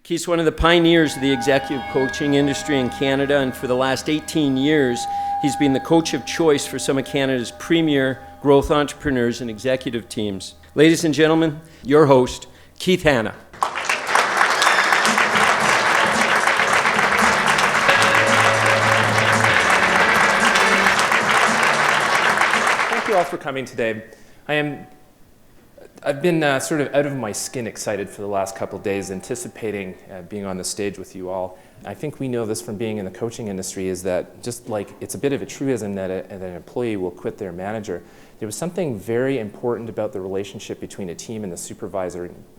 Keith's one of the pioneers of the executive coaching industry in Canada, and for the last 18 years, he's been the coach of choice for some of Canada's premier growth entrepreneurs and executive teams. Ladies and gentlemen, your host, Keith Hanna. Thank you all for coming today. I've been sort of out of my skin excited for the last couple of days, anticipating being on the stage with you all. I think we know this from being in the coaching industry, is that just like it's a bit of a truism that an employee will quit their manager, there was something very important about the relationship between a team and the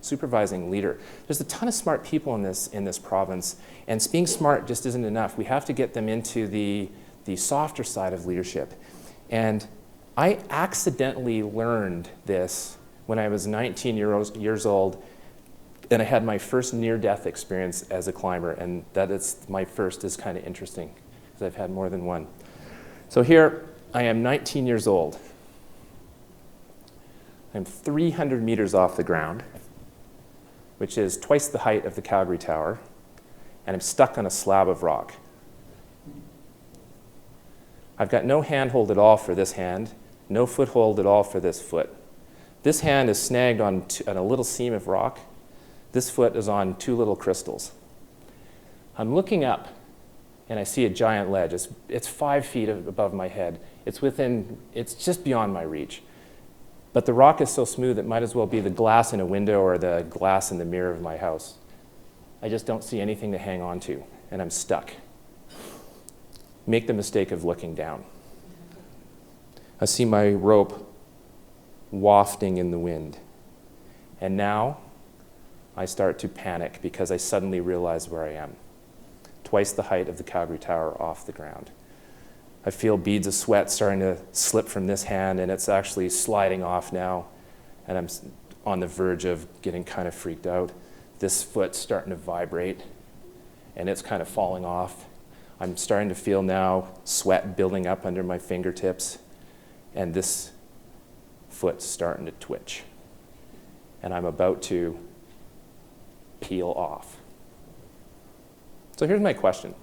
supervising leader. There's a ton of smart people in this province, and being smart just isn't enough. We have to get them into the softer side of leadership. And I accidentally learned this when I was 19 years old, and I had my first near-death experience as a climber, and my first is kind of interesting, because I've had more than one. So here, I am 19 years old. I'm 300 meters off the ground, which is twice the height of the Calgary Tower, and I'm stuck on a slab of rock. I've got no handhold at all for this hand, no foothold at all for this foot. This hand is snagged on a little seam of rock. This foot is on two little crystals. I'm looking up, and I see a giant ledge. It's 5 feet above my head. It's just beyond my reach. But the rock is so smooth, it might as well be the glass in a window or the glass in the mirror of my house. I just don't see anything to hang on to, and I'm stuck. Make the mistake of looking down. I see my rope wafting in the wind. And now I start to panic because I suddenly realize where I am. Twice the height of the Calgary Tower off the ground. I feel beads of sweat starting to slip from this hand, and it's actually sliding off now, and I'm on the verge of getting kind of freaked out. This foot's starting to vibrate, and it's kind of falling off. I'm starting to feel now sweat building up under my fingertips, and this foot's starting to twitch, and I'm about to peel off. So here's my question.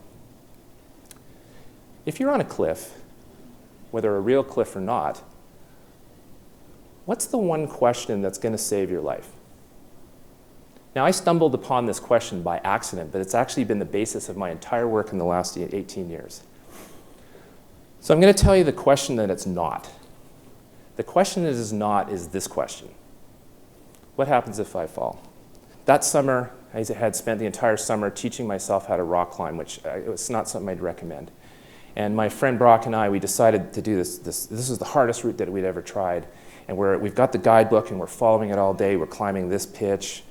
If you're on a cliff, whether a real cliff or not, what's the one question that's going to save your life? Now, I stumbled upon this question by accident, but it's actually been the basis of my entire work in the last 18 years. So I'm going to tell you the question that it's not. The question that is not is this question. What happens if I fall? That summer, I had spent the entire summer teaching myself how to rock climb, which it's not something I'd recommend. And my friend Brock and I, we decided to do this. This is the hardest route that we'd ever tried. And we've got the guidebook, and we're following it all day. We're climbing this pitch,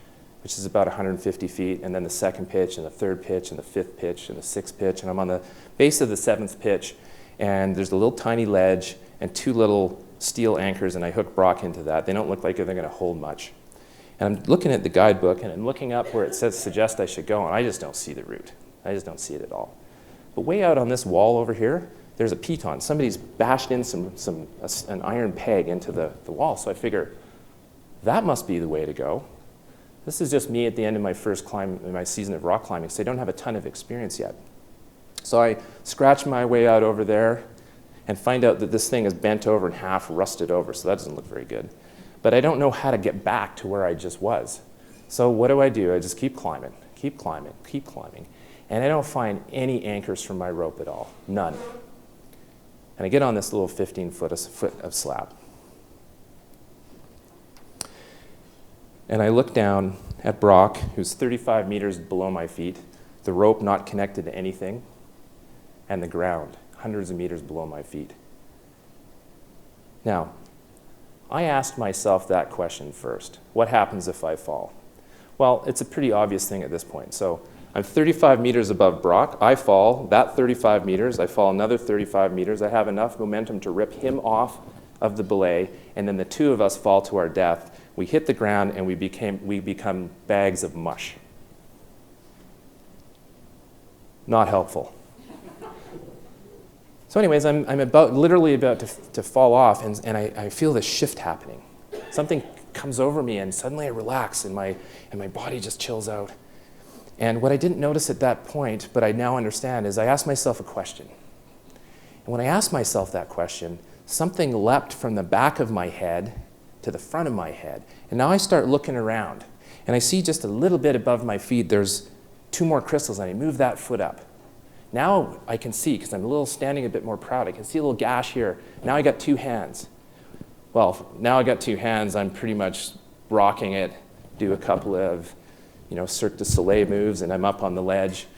which is about 150 feet, and then the second pitch, and the third pitch, and the fifth pitch, and the sixth pitch. And I'm on the base of the seventh pitch, and there's a little tiny ledge and two little steel anchors, and I hook Brock into that. They don't look like they're going to hold much. And I'm looking at the guidebook, and I'm looking up where it suggests I should go, and I just don't see the route. I just don't see it at all. But way out on this wall over here, there's a piton. Somebody's bashed in an iron peg into the wall, so I figure that must be the way to go. This is just me at the end of my first climb in my season of rock climbing, so I don't have a ton of experience yet. So I scratch my way out over there and find out that this thing is bent over and half rusted over, so that doesn't look very good. But I don't know how to get back to where I just was. So what do? I just keep climbing, and I don't find any anchors from my rope at all, none. And I get on this little 15-foot of slab. And I look down at Brock, who's 35 meters below my feet, the rope not connected to anything, and the ground hundreds of meters below my feet. Now, I asked myself that question first. What happens if I fall? Well, it's a pretty obvious thing at this point. So I'm 35 meters above Brock. I fall that 35 meters. I fall another 35 meters. I have enough momentum to rip him off of the belay, and then the two of us fall to our death. We hit the ground, and we become bags of mush. Not helpful. So anyways, I'm literally about to fall off, and I feel this shift happening. Something comes over me, and suddenly I relax, and my body just chills out. And what I didn't notice at that point, but I now understand, is I asked myself a question. And when I asked myself that question, something leapt from the back of my head to the front of my head. And now I start looking around. And I see just a little bit above my feet, there's 2 more crystals, and I move that foot up. Now I can see, because I'm standing a bit more proud, I can see a little gash here. Now I got 2 hands. Well, now I got 2 hands, I'm pretty much rocking it, do a couple of, Cirque du Soleil moves, and I'm up on the ledge.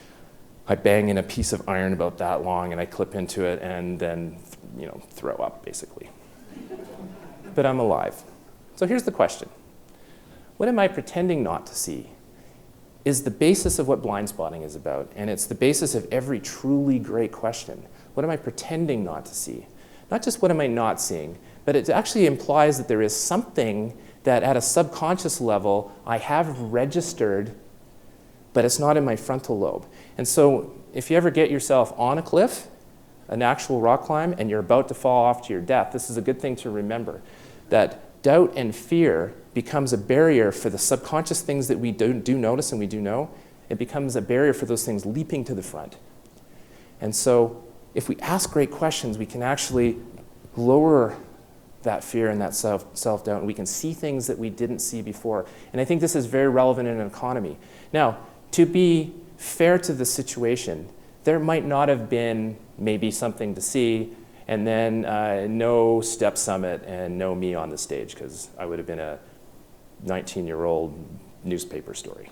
I bang in a piece of iron about that long, and I clip into it, and then, throw up, basically. But I'm alive. So here's the question. What am I pretending not to see is the basis of what blind spotting is about, and it's the basis of every truly great question. What am I pretending not to see? Not just what am I not seeing, but it actually implies that there is something that at a subconscious level I have registered, but it's not in my frontal lobe. And so if you ever get yourself on a cliff, an actual rock climb, and you're about to fall off to your death, this is a good thing to remember, that doubt and fear becomes a barrier for the subconscious things that we do notice and we do know. It becomes a barrier for those things leaping to the front. And so if we ask great questions, we can actually lower that fear and that self-doubt, and we can see things that we didn't see before. And I think this is very relevant in an economy. Now, to be fair to the situation, there might not have been maybe something to see, and then no Step Summit and no me on the stage, because I would have been a 19-year-old newspaper story.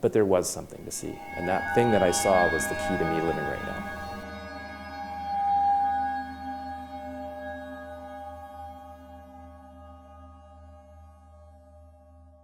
But there was something to see, and that thing that I saw was the key to me living right now.